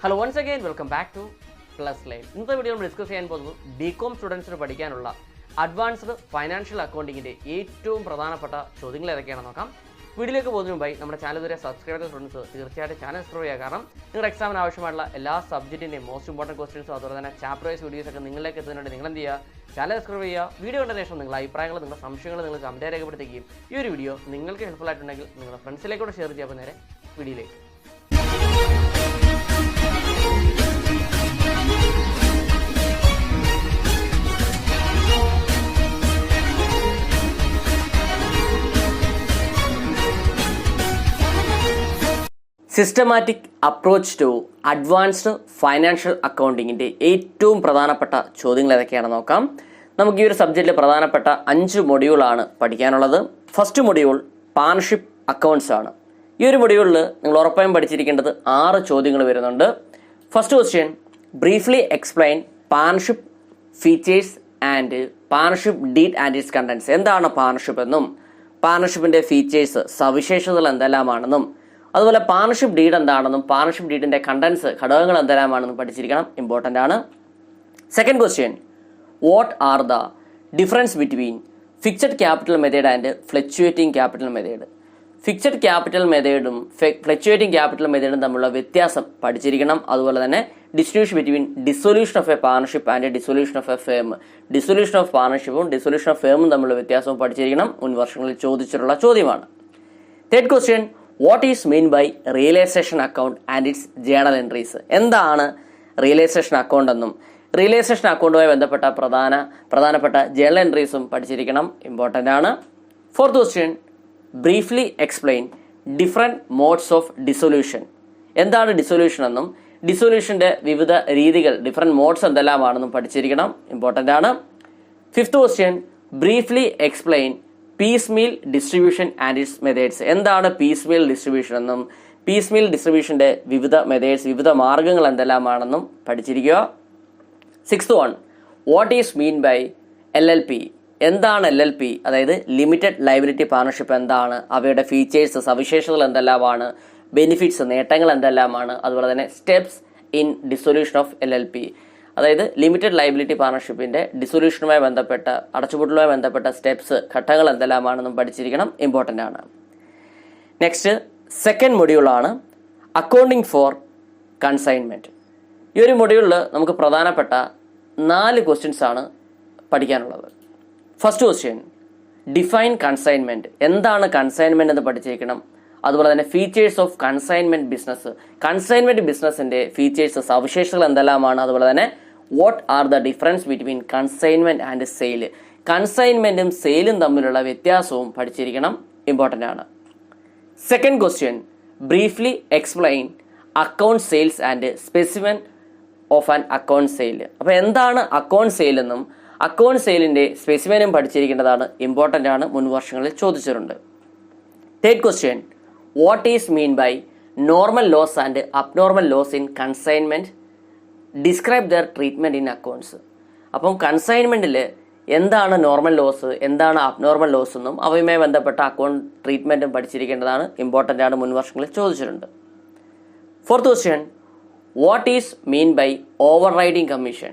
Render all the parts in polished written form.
Hello once again welcome back to plus line. ഇന്നത്തെ വീഡിയോ നമ്മൾ ഡിസ്കസ് ചെയ്യാൻ പോകുന്നത് ബികോം സ്റ്റുഡൻസിന് പഠിക്കാനുള്ള അഡ്വാൻസ്ഡ് ഫൈനാൻഷ്യൽ അക്കൗണ്ടിങ്ങിൻ്റെ ഏറ്റവും പ്രധാനപ്പെട്ട ചോദ്യങ്ങൾ ഏതൊക്കെയാണെന്ന് നോക്കാം. വീഡിയോയിലേക്ക് പോകുന്നതിന് മുമ്പായി നമ്മുടെ ചാനൽ ഇതുവരെ സബ്സ്ക്രൈബ് ചെയ്ത സ്റ്റുഡൻസ് തീർച്ചയായിട്ടും ചാനൽ സബ്സ്ക്രൈബ് ചെയ്യുക. കാരണം നിങ്ങളുടെ എക്സാമിന് ആവശ്യമായിട്ടുള്ള എല്ലാ സബ്ജക്റ്റിൻ്റെയും മോസ്റ്റ് ഇമ്പോർട്ടൻറ്റ് ക്വസ്റ്റ്യൻസും അതുപോലെ തന്നെ ചാപ്റ്റർ വൈസ് വീഡിയോസ് ഒക്കെ നിങ്ങളിലേക്ക് എത്തുന്നുണ്ട്. നിങ്ങൾ എന്ത് ചെയ്യുക, ചാനൽ സബ്സ്ക്രൈബ് ചെയ്യുക. വീഡിയോ കണ്ട ശേഷം നിങ്ങളുടെ അഭിപ്രായങ്ങൾ, നിങ്ങളുടെ സംശയങ്ങൾ നിങ്ങൾ കമൻറ്റ് രേഖപ്പെടുത്തുകയും ഈ ഒരു വീഡിയോ നിങ്ങൾക്ക് ഹെൽപ്ഫുൾ ആയിട്ടുണ്ടെങ്കിൽ നിങ്ങളുടെ ഫ്രണ്ട്സിലേക്കൂടെ ഷെയർ ചെയ്യുമ്പോൾ നേരെ വീഡിയോയിലേക്ക്. Systematic approach to advanced financial അക്കൗണ്ടിങ്ങിൻ്റെ ഏറ്റവും പ്രധാനപ്പെട്ട ചോദ്യങ്ങൾ ഏതൊക്കെയാണെന്ന് നോക്കാം. നമുക്ക് ഈ ഒരു സബ്ജക്റ്റിൽ പ്രധാനപ്പെട്ട 5 മൊഡ്യൂളാണ് പഠിക്കാനുള്ളത്. ഫസ്റ്റ് മൊഡ്യൂൾ പാർട്ണർഷിപ്പ് അക്കൗണ്ട്സ് ആണ്. ഈ ഒരു മൊഡ്യൂളിൽ നിങ്ങൾ ഉറപ്പായും പഠിച്ചിരിക്കേണ്ടത് 6 ചോദ്യങ്ങൾ വരുന്നുണ്ട്. First question, briefly explain partnership features and partnership deed and its contents. എന്താണ് പാർട്ണർഷിപ്പ് എന്നും പാർട്ണർഷിപ്പിൻ്റെ ഫീച്ചേഴ്സ് സവിശേഷതകൾ എന്തെല്ലാമാണെന്നും അതുപോലെ പാർട്ണർഷിപ്പ് ഡീഡ് എന്താണെന്നും പാർട്ണർഷിപ്പ് ഡീഡിൻ്റെ കണ്ടൻസ് ഘടകങ്ങൾ എന്തെല്ലാമാണെന്നും പഠിച്ചിരിക്കണം, ഇമ്പോർട്ടൻ്റ് ആണ്. Second question, what are the difference between fixed capital method and fluctuating capital method. Fixed capital മെത്തേഡും ഫ്ലക്ച്വേറ്റിംഗ് ക്യാപിറ്റൽ മെത്തേഡും തമ്മിലുള്ള വ്യത്യാസം പഠിച്ചിരിക്കണം. അതുപോലെ തന്നെ distinction between dissolution of a partnership and dissolution of A firm. Dissolution of പാർട്ണർഷിപ്പും dissolution of ഫേമും തമ്മിലുള്ള വ്യത്യാസവും പഠിച്ചിരിക്കണം. മുൻ വർഷങ്ങളിൽ ചോദിച്ചിട്ടുള്ള ചോദ്യമാണ്. Third question, what is mean by realisation account and its journal entries. എന്താണ് റിയലൈസേഷൻ അക്കൗണ്ട് എന്നും റിയലൈസേഷൻ അക്കൗണ്ടുമായി ബന്ധപ്പെട്ട പ്രധാനപ്പെട്ട ജേണൽ എൻട്രീസും പഠിച്ചിരിക്കണം, ഇമ്പോർട്ടൻ്റ് ആണ്. Fourth question, briefly explain different modes of dissolution. എന്താണ് ഡിസൊല്യൂഷൻ എന്നും ഡിസൊല്യൂഷൻ്റെ വിവിധ രീതികൾ ഡിഫറെൻറ്റ് മോഡ്സ് എന്തെല്ലാമാണെന്നും പഠിച്ചിരിക്കണം, ഇമ്പോർട്ടൻ്റ് ആണ്. Fifth question, briefly explain piecemeal distribution and its methods. എന്താണ് പീസ് മീൽ ഡിസ്ട്രിബ്യൂഷൻ എന്നും പീസ് മീൽ ഡിസ്ട്രിബ്യൂഷൻ്റെ വിവിധ മെത്തേഡ്സ്, വിവിധ മാർഗ്ഗങ്ങൾ എന്തെല്ലാമാണെന്നും പഠിച്ചിരിക്കുക. Sixth one, what is mean by LLP. എന്താണ് LLP, അതായത് ലിമിറ്റഡ് ലയബിലിറ്റി പാർട്ണർഷിപ്പ് എന്താണ്, അവയുടെ ഫീച്ചേഴ്സ് സവിശേഷതകൾ എന്തെല്ലാമാണ്, ബെനിഫിറ്റ്സ് നേട്ടങ്ങൾ എന്തെല്ലാമാണ്, അതുപോലെ തന്നെ steps in dissolution of LLP. അതായത് ലിമിറ്റഡ് ലയബിലിറ്റി പാർട്ണർഷിപ്പിൻ്റെ ഡിസൊല്യൂഷനുമായി ബന്ധപ്പെട്ട അടച്ചുപൂട്ടലുമായി ബന്ധപ്പെട്ട സ്റ്റെപ്സ് ഘട്ടങ്ങൾ എന്തെല്ലാമാണെന്നും പഠിച്ചിരിക്കണം, ഇമ്പോർട്ടൻ്റ് ആണ്. നെക്സ്റ്റ് സെക്കൻഡ് മൊഡ്യൂളാണ് അക്കൗണ്ടിങ് ഫോർ കൺസൈൻമെൻറ്റ്. ഈ ഒരു മൊഡ്യൂളിൽ നമുക്ക് പ്രധാനപ്പെട്ട 4 ക്വസ്റ്റ്യൻസ് ആണ് പഠിക്കാനുള്ളത്. First question, define consignment. എന്താണ് കൺസൈൻമെൻറ്റ് എന്ന് പഠിച്ചിരിക്കണം. അതുപോലെ തന്നെ ഫീച്ചേഴ്സ് ഓഫ് കൺസൈൻമെൻറ്റ് ബിസിനസ്. കൺസൈൻമെൻറ്റ് ബിസിനസ്സിൻ്റെ ഫീച്ചേഴ്സ് സവിശേഷതകൾ എന്തെല്ലാമാണ്, അതുപോലെ തന്നെ what are the difference between consignment and sale. കൺസൈൻമെൻറ്റും സെയിലും തമ്മിലുള്ള വ്യത്യാസവും പഠിച്ചിരിക്കണം, ഇമ്പോർട്ടൻ്റ് ആണ്. Second question, briefly explain account sales and specimen of an account sale. അപ്പോൾ എന്താണ് അക്കൗണ്ട് സെയിൽ എന്നും അക്കൗണ്ട് സെയിലിൻ്റെ സ്പെസിമെനും പഠിച്ചിരിക്കേണ്ടതാണ്, ഇമ്പോർട്ടൻ്റ് ആണ്, മുൻ വർഷങ്ങളിൽ ചോദിച്ചിട്ടുണ്ട്. Third question, what is mean by normal loss and abnormal loss in consignment, describe their treatment in accounts. അപ്പം കൺസൈൻമെൻറ്റിൽ എന്താണ് നോർമൽ ലോസ്, എന്താണ് അബ്നോർമൽ ലോസ് എന്നും അവയുമായി ബന്ധപ്പെട്ട അക്കൗണ്ട് ട്രീറ്റ്മെൻറ്റും പഠിച്ചിരിക്കേണ്ടതാണ്, ഇമ്പോർട്ടൻ്റ് ആണ്, മുൻ വർഷങ്ങളിൽ ചോദിച്ചിട്ടുണ്ട്. Fourth question, what is mean by overriding commission.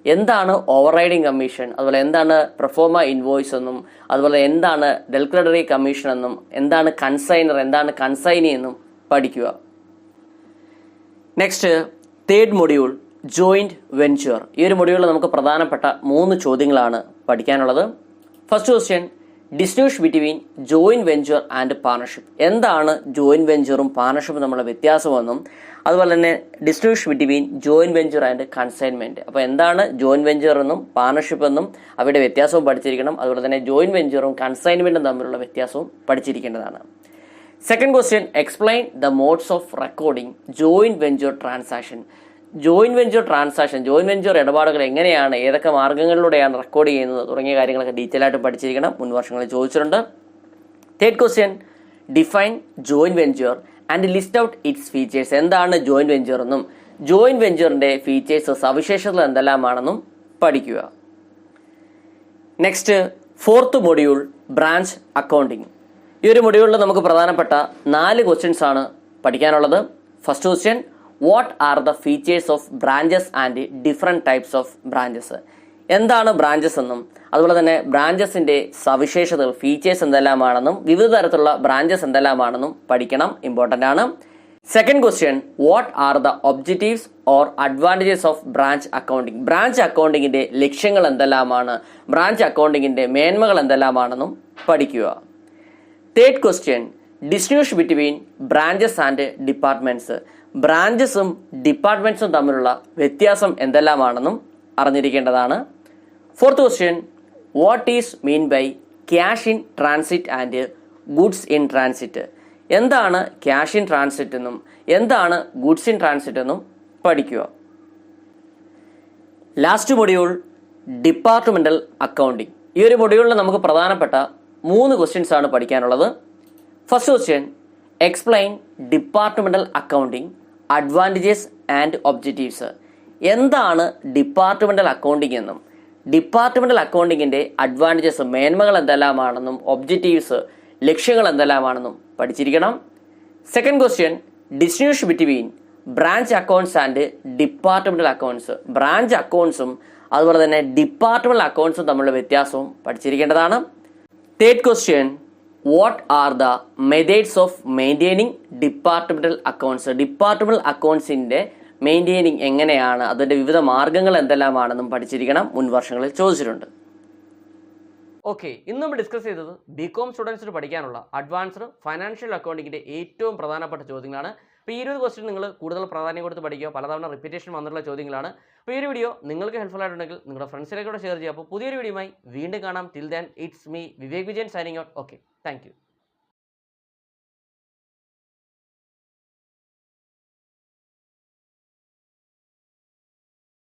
എന്താണ് ഓവർ റൈഡിങ് കമ്മീഷൻ, അതുപോലെ എന്താണ് പ്രൊഫോമ ഇൻവോയ്സ് എന്നും അതുപോലെ എന്താണ് ഡെൽക്രഡറി കമ്മീഷൻ എന്നും എന്താണ് കൺസൈനർ, എന്താണ് കൺസൈനി എന്നും പഠിക്കുക. Next third module joint venture. ഈ ഒരു മൊഡ്യൂളിൽ നമുക്ക് പ്രധാനപ്പെട്ട 3 ചോദ്യങ്ങളാണ് പഠിക്കാനുള്ളത്. First question, distinguish between joint venture and partnership. എന്താണ് ജോയിൻറ്റ് വെഞ്ചറും പാർട്ണർഷിപ്പും തമ്മിലുള്ള വ്യത്യാസമെന്നും അതുപോലെ തന്നെ distinguish between joint venture and consignment. അപ്പോൾ എന്താണ് ജോയിൻറ്റ് വെഞ്ചർ എന്നും പാർട്ണർഷിപ്പ് എന്നും അവയുടെ വ്യത്യാസവും പഠിച്ചിരിക്കണം. അതുപോലെ തന്നെ ജോയിൻറ്റ് വെഞ്ചറും കൺസൈൻമെൻറ്റും തമ്മിലുള്ള വ്യത്യാസവും പഠിച്ചിരിക്കേണ്ടതാണ്. Second question, explain the modes of recording joint venture transaction. Joint venture transaction, joint venture ഇടപാടുകൾ എങ്ങനെയാണ്, ഏതൊക്കെ മാർഗ്ഗങ്ങളിലൂടെയാണ് റെക്കോർഡ് ചെയ്യുന്നത് തുടങ്ങിയ കാര്യങ്ങളൊക്കെ ഡീറ്റെയിൽ ആയിട്ട് പഠിച്ചിരിക്കണം, മുൻ വർഷങ്ങളിൽ ചോദിച്ചിട്ടുണ്ട്. Third question, define joint venture and list out it's features. എന്താണ് ജോയിൻറ്റ് വെഞ്ചർ എന്നും ജോയിൻറ്റ് വെഞ്ചറിൻ്റെ ഫീച്ചേഴ്സ് സവിശേഷതകൾ എന്തെല്ലാമാണെന്നും പഠിക്കുക. Next fourth module branch accounting. ഈ ഒരു മൊഡ്യൂളിൽ നമുക്ക് പ്രധാനപ്പെട്ട 4 ക്വസ്റ്റ്യൻസ് ആണ് പഠിക്കാനുള്ളത്. First question, what are the features of branches and different types of branches. എന്താണ് ബ്രാഞ്ചസ് എന്നും അതുപോലെ തന്നെ ബ്രാഞ്ചസിൻ്റെ സവിശേഷതകൾ ഫീച്ചേഴ്സ് എന്തെല്ലാമാണെന്നും വിവിധ തരത്തിലുള്ള ബ്രാഞ്ചസ് എന്തെല്ലാമാണെന്നും പഠിക്കണം, ഇമ്പോർട്ടൻ്റ് ആണ്. Second question, what are the objectives or advantages of branch accounting. Branch അക്കൗണ്ടിങ്ങിൻ്റെ ലക്ഷ്യങ്ങൾ എന്തെല്ലാമാണ്, ബ്രാഞ്ച് അക്കൗണ്ടിങ്ങിൻ്റെ മേന്മകൾ എന്തെല്ലാമാണെന്നും പഠിക്കുക. Third question, distinguish between branches and departments. ബ്രാഞ്ചസും ഡിപ്പാർട്ട്മെൻറ്റ്സും തമ്മിലുള്ള വ്യത്യാസം എന്തെല്ലാമാണെന്നും അറിഞ്ഞിരിക്കേണ്ടതാണ്. Fourth question, what is mean by cash in transit and goods in transit. എന്താണ് ക്യാഷ് ഇൻ ട്രാൻസിറ്റ് എന്നും എന്താണ് ഗുഡ്സ് ഇൻ ട്രാൻസിറ്റ് എന്നും പഠിക്കുക. Last module departmental accounting. ഈ ഒരു മൊഡ്യൂളിൽ നമുക്ക് പ്രധാനപ്പെട്ട 3 ക്വസ്റ്റ്യൻസ് ആണ് പഠിക്കാനുള്ളത്. First question, explain departmental accounting advantages and objectives. എന്താണ് ഡിപ്പാർട്ട്മെൻ്റൽ അക്കൗണ്ടിങ് എന്നും ഡിപ്പാർട്ട്മെൻ്റൽ അക്കൗണ്ടിങ്ങിൻ്റെ അഡ്വാൻറ്റേജസ് മേന്മകൾ എന്തെല്ലാമാണെന്നും ഒബ്ജക്റ്റീവ്സ് ലക്ഷ്യങ്ങൾ എന്തെല്ലാമാണെന്നും പഠിച്ചിരിക്കണം. Second question, distinguish between branch accounts and departmental accounts. Branch അക്കൗണ്ട്സും അതുപോലെ തന്നെ ഡിപ്പാർട്ട്മെൻ്റൽ അക്കൗണ്ട്സും തമ്മിലുള്ള വ്യത്യാസവും പഠിച്ചിരിക്കേണ്ടതാണ്. Third question, what are the methods of maintaining departmental accounts. Departmental അക്കൗണ്ട്സിൻ്റെ മെയിൻറ്റെയിനിങ് എങ്ങനെയാണ്, അതിൻ്റെ വിവിധ മാർഗ്ഗങ്ങൾ എന്തെല്ലാമാണെന്നും പഠിച്ചിരിക്കണം, മുൻ വർഷങ്ങളിൽ ചോദിച്ചിട്ടുണ്ട്. ഓക്കെ, ഇന്ന് നമ്മൾ ഡിസ്കസ് ചെയ്തത് ബികോം സ്റ്റുഡൻസിന് പഠിക്കാനുള്ള അഡ്വാൻസ്ഡ് ഫൈനാൻഷ്യൽ അക്കൗണ്ടിങ്ങിൻ്റെ ഏറ്റവും പ്രധാനപ്പെട്ട ചോദ്യങ്ങളാണ്. അപ്പോൾ ഈ 20 ക്വസ്റ്റ്യൻ നിങ്ങൾ കൂടുതൽ പ്രാധാന്യം കൊടുത്ത് പഠിക്കുക, പലതവണ റിപ്പീറ്റേഷൻ വന്നിട്ടുള്ള ചോദ്യങ്ങളാണ്. അപ്പോൾ ഈ ഒരു വീഡിയോ നിങ്ങൾക്ക് ഹെൽപ്ഫുൾ ആയിട്ടുണ്ടെങ്കിൽ നിങ്ങളുടെ ഫ്രണ്ട്സിലേക്ക് കൂടെ ഷെയർ ചെയ്യുക. അപ്പോൾ പുതിയൊരു വീഡിയോയുമായി വീണ്ടും കാണാം. Till then it's me Vivek Vijayan signing out. Okay, thank you.